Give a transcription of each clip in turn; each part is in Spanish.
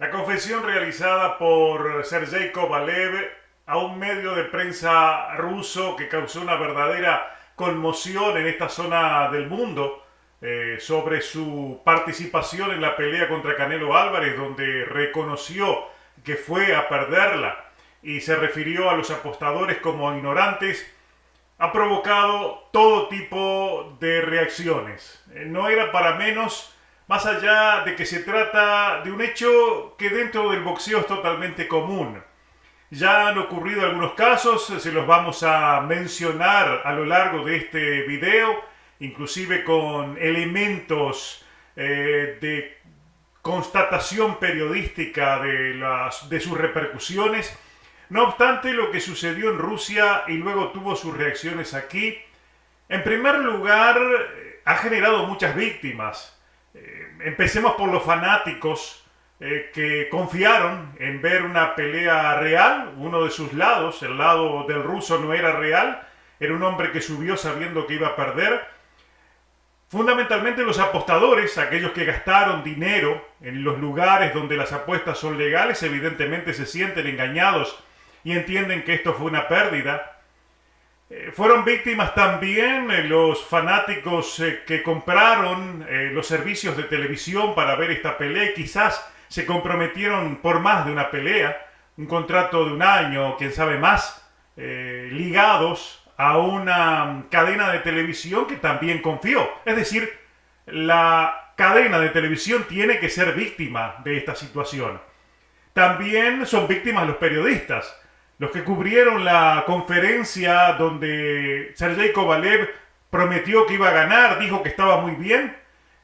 La confesión realizada por Sergei Kovalev a un medio de prensa ruso que causó una verdadera conmoción en esta zona del mundo sobre su participación en la pelea contra Canelo Álvarez, donde reconoció que fue a perderla y se refirió a los apostadores como ignorantes, ha provocado todo tipo de reacciones. No era para menos, más allá de que se trata de un hecho que dentro del boxeo es totalmente común. Ya han ocurrido algunos casos, se los vamos a mencionar a lo largo de este video, inclusive con elementos de constatación periodística de sus repercusiones. No obstante, lo que sucedió en Rusia y luego tuvo sus reacciones aquí, en primer lugar, ha generado muchas víctimas. Empecemos por los fanáticos que confiaron en ver una pelea real. Uno de sus lados, el lado del ruso, no era real. Era un hombre que subió sabiendo que iba a perder. Fundamentalmente los apostadores, aquellos que gastaron dinero en los lugares donde las apuestas son legales, evidentemente se sienten engañados y entienden que esto fue una pérdida. Fueron víctimas también los fanáticos que compraron los servicios de televisión para ver esta pelea y quizás se comprometieron por más de una pelea, un contrato de un año, quién sabe más, ligados a una cadena de televisión que también confió. Es decir, la cadena de televisión tiene que ser víctima de esta situación. También son víctimas los periodistas, los que cubrieron la conferencia donde Sergei Kovalev prometió que iba a ganar, dijo que estaba muy bien,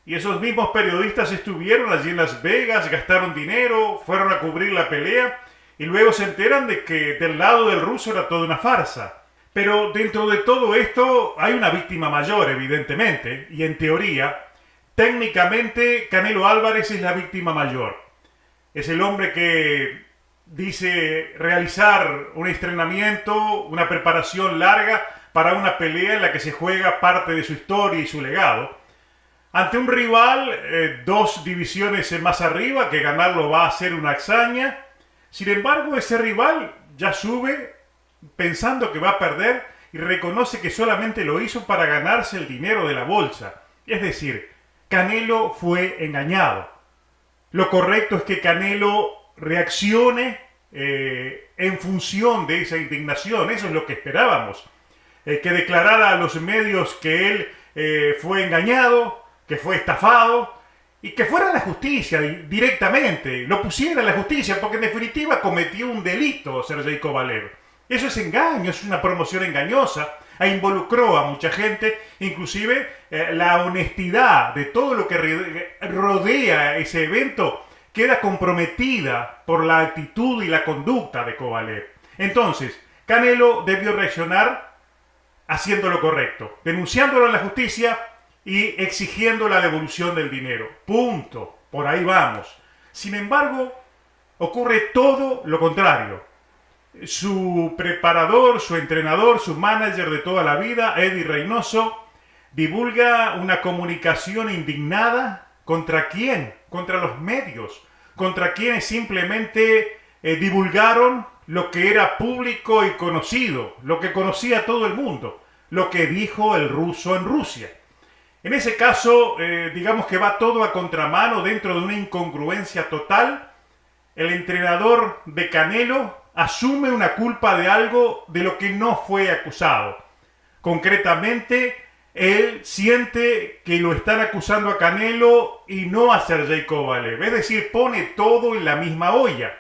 y esos mismos periodistas estuvieron allí en Las Vegas, gastaron dinero, fueron a cubrir la pelea, y luego se enteran de que del lado del ruso era toda una farsa. Pero dentro de todo esto hay una víctima mayor, evidentemente, y en teoría, técnicamente, Canelo Álvarez es la víctima mayor. Es el hombre que dice realizar un entrenamiento, una preparación larga para una pelea en la que se juega parte de su historia y su legado, ante un rival 2 divisiones más arriba, que ganarlo va a ser una hazaña. Sin embargo, ese rival ya sube pensando que va a perder y reconoce que solamente lo hizo para ganarse el dinero de la bolsa. Es decir, Canelo fue engañado. Lo correcto es que Canelo reaccione en función de esa indignación. Eso es lo que esperábamos. Que declarara a los medios que él fue engañado, que fue estafado, y que fuera a la justicia directamente, lo pusiera a la justicia, porque en definitiva cometió un delito Sergei Kovalev. Eso es engaño, es una promoción engañosa, e involucró a mucha gente, inclusive la honestidad de todo lo que rodea ese evento queda comprometida por la actitud y la conducta de Kovalev. Entonces, Canelo debió reaccionar haciendo lo correcto, denunciándolo en la justicia y exigiendo la devolución del dinero. Punto. Por ahí vamos. Sin embargo, ocurre todo lo contrario. Su preparador, su entrenador, su manager de toda la vida, Eddie Reynoso, divulga una comunicación indignada. ¿Contra quién? Contra los medios, contra quienes simplemente divulgaron lo que era público y conocido, lo que conocía todo el mundo, lo que dijo el ruso en Rusia. En ese caso, digamos que va todo a contramano dentro de una incongruencia total. El entrenador de Canelo asume una culpa de algo de lo que no fue acusado. Concretamente, él siente que lo están acusando a Canelo y no a Sergei Kovalev. Es decir, pone todo en la misma olla.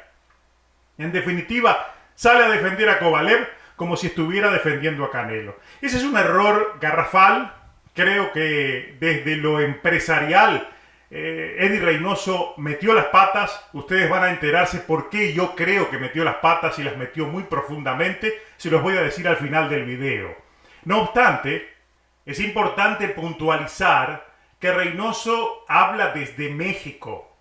En definitiva, sale a defender a Kovalev como si estuviera defendiendo a Canelo. Ese es un error garrafal. Creo que desde lo empresarial, Eddie Reynoso metió las patas. Ustedes van a enterarse por qué yo creo que metió las patas y las metió muy profundamente. Se los voy a decir al final del video. No obstante, es importante puntualizar que Reynoso habla desde México.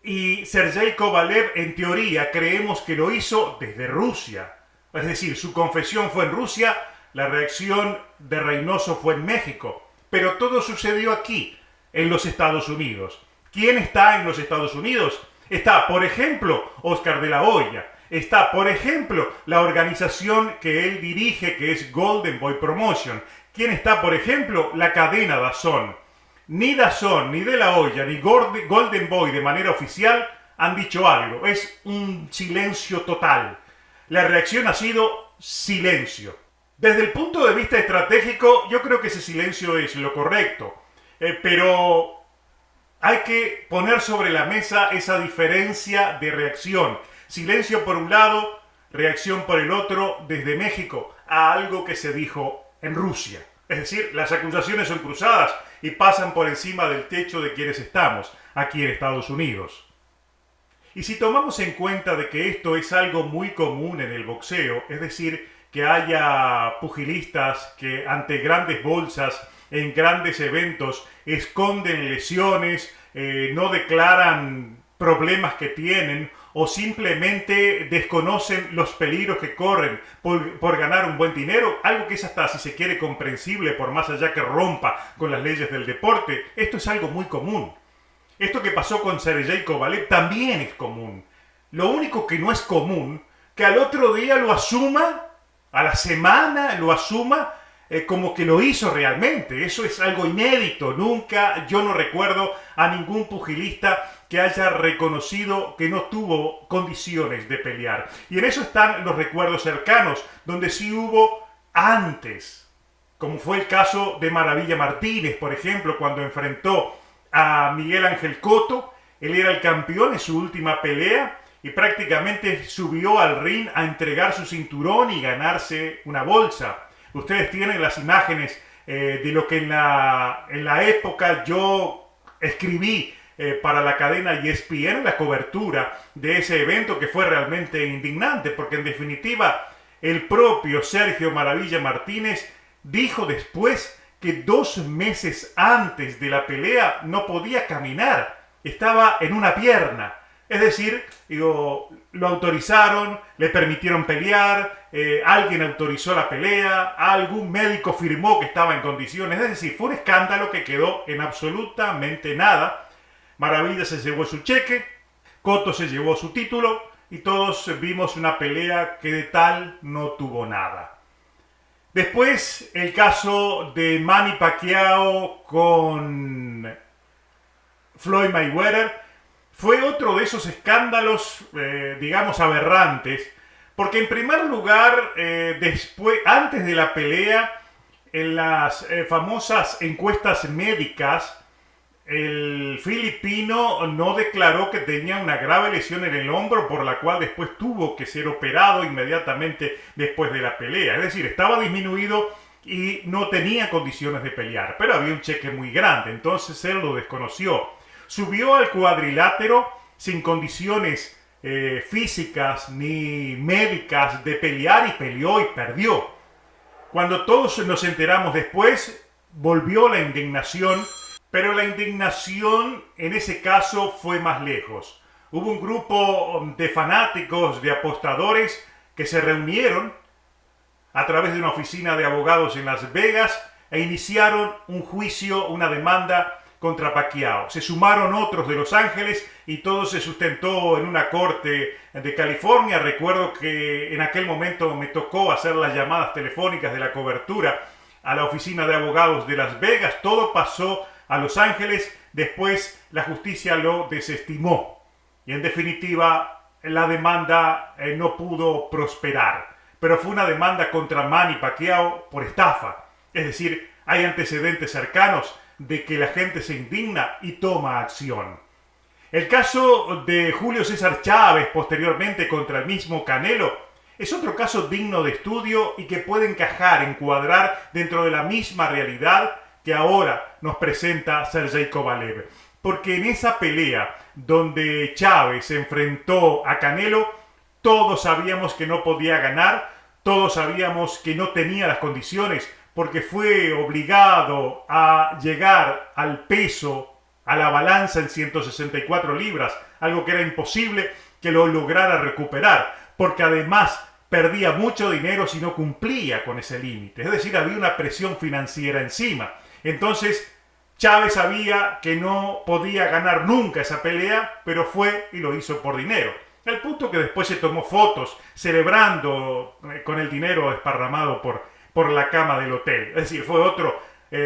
Y Sergei Kovalev, en teoría, creemos que lo hizo desde Rusia. Es decir, su confesión fue en Rusia, la reacción de Reynoso fue en México. Pero todo sucedió aquí, en los Estados Unidos. ¿Quién está en los Estados Unidos? Está, por ejemplo, Oscar de la Hoya. Está, por ejemplo, la organización que él dirige, que es Golden Boy Promotion. ¿Quién está, por ejemplo? La cadena DAZN. Ni DAZN, ni de la Hoya, ni Golden Boy de manera oficial han dicho algo. Es un silencio total. La reacción ha sido silencio. Desde el punto de vista estratégico, yo creo que ese silencio es lo correcto. Pero hay que poner sobre la mesa esa diferencia de reacción. Silencio por un lado, reacción por el otro desde México a algo que se dijo en Rusia. Es decir, las acusaciones son cruzadas y pasan por encima del techo de quienes estamos aquí en Estados Unidos. Y si tomamos en cuenta de que esto es algo muy común en el boxeo, es decir, que haya pugilistas que ante grandes bolsas, en grandes eventos, esconden lesiones, no declaran problemas que tienen o simplemente desconocen los peligros que corren por ganar un buen dinero, algo que es hasta, si se quiere, comprensible por más allá que rompa con las leyes del deporte. Esto es algo muy común. Esto que pasó con Sergey Kovalev también es común. Lo único que no es común, que al otro día lo asuma, a la semana lo asuma, como que lo hizo realmente. Eso es algo inédito. Nunca, yo no recuerdo a ningún pugilista que haya reconocido que no tuvo condiciones de pelear. Y en eso están los recuerdos cercanos, donde sí hubo antes, como fue el caso de Maravilla Martínez, por ejemplo, cuando enfrentó a Miguel Ángel Cotto. Él era el campeón en su última pelea y prácticamente subió al ring a entregar su cinturón y ganarse una bolsa. Ustedes tienen las imágenes de lo que en la época yo escribí para la cadena ESPN, la cobertura de ese evento, que fue realmente indignante, porque en definitiva el propio Sergio Maravilla Martínez dijo después que 2 meses antes de la pelea no podía caminar, estaba en una pierna. Es decir, lo autorizaron, le permitieron pelear, alguien autorizó la pelea, algún médico firmó que estaba en condiciones. Es decir, fue un escándalo que quedó en absolutamente nada. Maravilla se llevó su cheque, Cotto se llevó su título y todos vimos una pelea que de tal no tuvo nada. Después, el caso de Manny Pacquiao con Floyd Mayweather fue otro de esos escándalos, digamos, aberrantes, porque en primer lugar, antes de la pelea, en las famosas encuestas médicas, el filipino no declaró que tenía una grave lesión en el hombro, por la cual después tuvo que ser operado inmediatamente después de la pelea. Es decir, estaba disminuido y no tenía condiciones de pelear, pero había un cheque muy grande, entonces él lo desconoció. Subió al cuadrilátero sin condiciones físicas ni médicas de pelear y peleó y perdió. Cuando todos nos enteramos después, volvió la indignación, pero la indignación en ese caso fue más lejos. Hubo un grupo de fanáticos, de apostadores, que se reunieron a través de una oficina de abogados en Las Vegas e iniciaron un juicio, una demanda contra Pacquiao. Se sumaron otros de Los Ángeles y todo se sustentó en una corte de California. Recuerdo que en aquel momento me tocó hacer las llamadas telefónicas de la cobertura a la oficina de abogados de Las Vegas. Todo pasó a Los Ángeles, después la justicia lo desestimó y en definitiva la demanda no pudo prosperar, pero fue una demanda contra Manny Pacquiao por estafa. Es decir, hay antecedentes cercanos de que la gente se indigna y toma acción. El caso de Julio César Chávez posteriormente contra el mismo Canelo es otro caso digno de estudio y que puede encajar, encuadrar dentro de la misma realidad que ahora nos presenta Sergey Kovalev. Porque en esa pelea donde Chávez se enfrentó a Canelo, todos sabíamos que no podía ganar, todos sabíamos que no tenía las condiciones, porque fue obligado a llegar al peso, a la balanza en 164 libras, algo que era imposible que lo lograra recuperar, porque además perdía mucho dinero si no cumplía con ese límite. Es decir, había una presión financiera encima. Entonces, Chávez sabía que no podía ganar nunca esa pelea, pero fue y lo hizo por dinero. El punto que después se tomó fotos celebrando con el dinero desparramado por la cama del hotel. Es decir, fue otro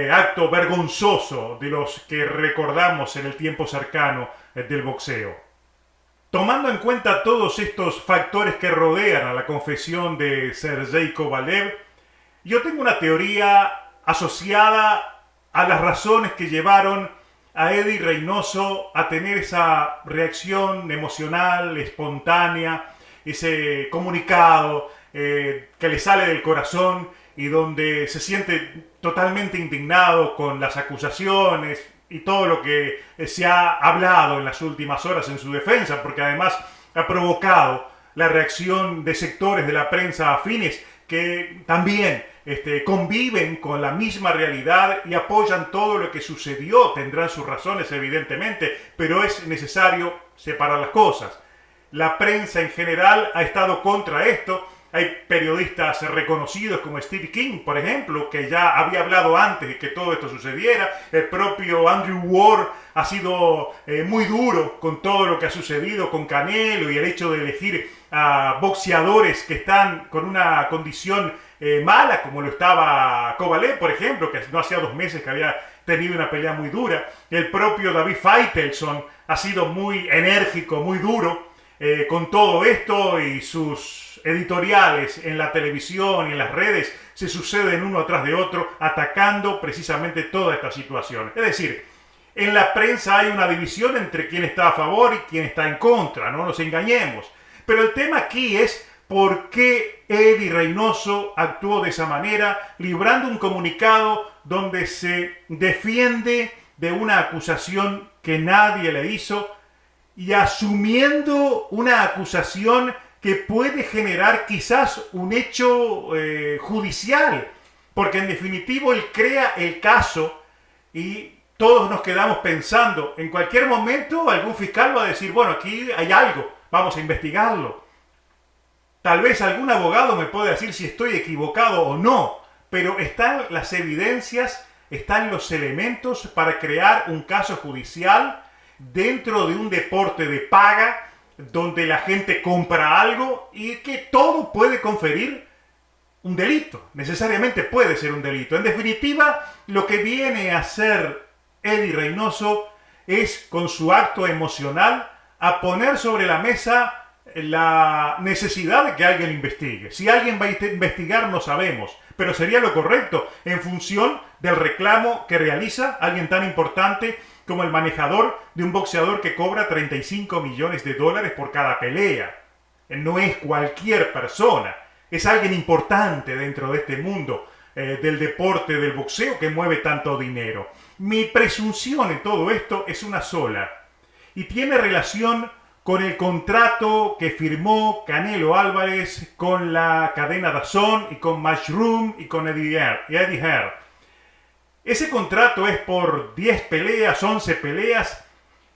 acto vergonzoso de los que recordamos en el tiempo cercano del boxeo. Tomando en cuenta todos estos factores que rodean a la confesión de Sergey Kovalev, yo tengo una teoría asociada a las razones que llevaron a Eddie Reynoso a tener esa reacción emocional, espontánea, ese comunicado que le sale del corazón y donde se siente totalmente indignado con las acusaciones y todo lo que se ha hablado en las últimas horas en su defensa, porque además ha provocado la reacción de sectores de la prensa afines que también conviven con la misma realidad y apoyan todo lo que sucedió. Tendrán sus razones, evidentemente, pero es necesario separar las cosas. La prensa en general ha estado contra esto. Hay periodistas reconocidos como Steve King, por ejemplo, que ya había hablado antes de que todo esto sucediera. El propio Andrew Ward ha sido muy duro con todo lo que ha sucedido con Canelo y el hecho de elegir a boxeadores que están con una condición mala, como lo estaba Kovalev, por ejemplo, que no hacía 2 meses que había tenido una pelea muy dura. El propio David Faitelson ha sido muy enérgico, muy duro con todo esto, y sus editoriales en la televisión y en las redes se suceden uno atrás de otro atacando precisamente toda esta situación. Es decir, en la prensa hay una división entre quién está a favor y quién está en contra, no nos engañemos. Pero el tema aquí es por qué Eddie Reynoso actuó de esa manera, librando un comunicado donde se defiende de una acusación que nadie le hizo y asumiendo una acusación que puede generar quizás un hecho judicial, porque en definitivo él crea el caso y todos nos quedamos pensando, en cualquier momento algún fiscal va a decir, bueno, aquí hay algo, vamos a investigarlo. Tal vez algún abogado me puede decir si estoy equivocado o no, pero están las evidencias, están los elementos para crear un caso judicial dentro de un deporte de paga, donde la gente compra algo y que todo puede conferir un delito. Necesariamente puede ser un delito. En definitiva, lo que viene a hacer Eddie Reynoso es, con su acto emocional, a poner sobre la mesa la necesidad de que alguien investigue. Si alguien va a investigar no sabemos, pero sería lo correcto en función del reclamo que realiza alguien tan importante como el manejador de un boxeador que cobra $35 millones por cada pelea. No es cualquier persona, es alguien importante dentro de este mundo del deporte del boxeo que mueve tanto dinero. Mi presunción en todo esto es una sola y tiene relación con el contrato que firmó Canelo Álvarez con la cadena DAZN y con Matchroom y con Eddie Hearn. Ese contrato es por 10 peleas, 11 peleas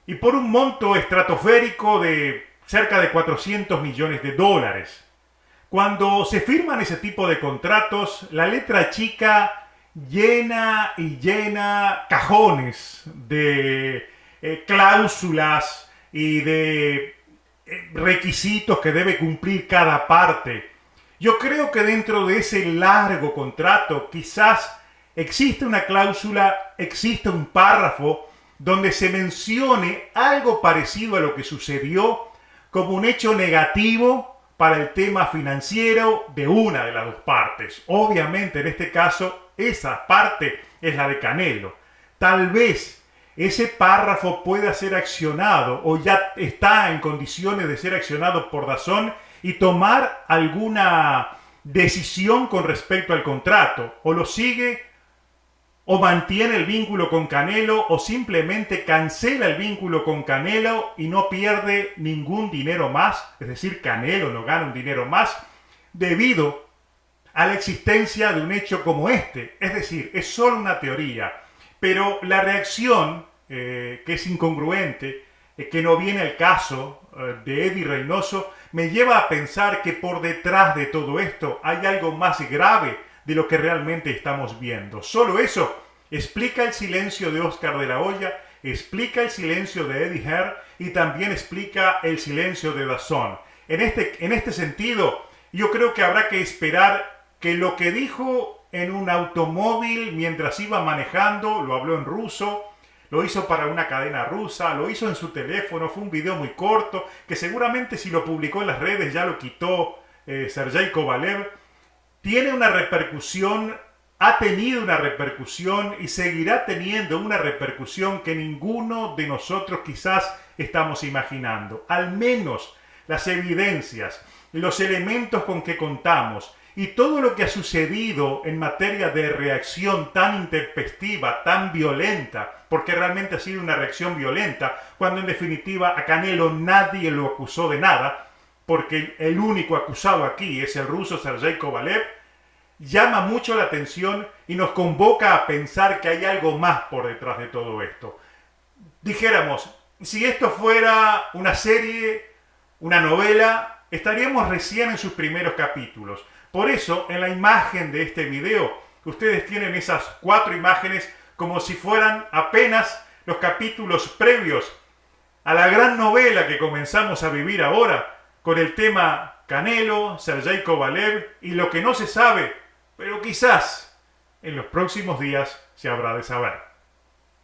y por un monto estratosférico de cerca de $400 millones. Cuando se firman ese tipo de contratos, la letra chica llena y llena cajones de cláusulas y de requisitos que debe cumplir cada parte. Yo creo que dentro de ese largo contrato quizás existe una cláusula, existe un párrafo donde se mencione algo parecido a lo que sucedió como un hecho negativo para el tema financiero de una de las dos partes. Obviamente en este caso esa parte es la de Canelo. Tal vez ese párrafo pueda ser accionado o ya está en condiciones de ser accionado por DAZN y tomar alguna decisión con respecto al contrato. O lo sigue o mantiene el vínculo con Canelo o simplemente cancela el vínculo con Canelo y no pierde ningún dinero más. Es decir, Canelo no gana un dinero más debido a la existencia de un hecho como este. Es decir, es solo una teoría. Pero la reacción, que es incongruente, que no viene al caso de Eddie Reynoso, me lleva a pensar que por detrás de todo esto hay algo más grave de lo que realmente estamos viendo. Solo eso explica el silencio de Oscar de la Hoya, explica el silencio de Eddie Hearn y también explica el silencio de DAZN. En este sentido, yo creo que habrá que esperar que lo que dijo en un automóvil mientras iba manejando, lo habló en ruso, lo hizo para una cadena rusa, lo hizo en su teléfono, fue un video muy corto, que seguramente si lo publicó en las redes ya lo quitó Sergei Kovalev, tiene una repercusión, ha tenido una repercusión y seguirá teniendo una repercusión que ninguno de nosotros quizás estamos imaginando. Al menos las evidencias, los elementos con que contamos y todo lo que ha sucedido en materia de reacción tan intempestiva, tan violenta, porque realmente ha sido una reacción violenta, cuando en definitiva a Canelo nadie lo acusó de nada, porque el único acusado aquí es el ruso Sergei Kovalev, llama mucho la atención y nos convoca a pensar que hay algo más por detrás de todo esto. Dijéramos, si esto fuera una serie, una novela, estaríamos recién en sus primeros capítulos. Por eso, en la imagen de este video, ustedes tienen esas 4 imágenes como si fueran apenas los capítulos previos a la gran novela que comenzamos a vivir ahora, con el tema Canelo, Sergei Kovalev y lo que no se sabe, pero quizás en los próximos días se habrá de saber.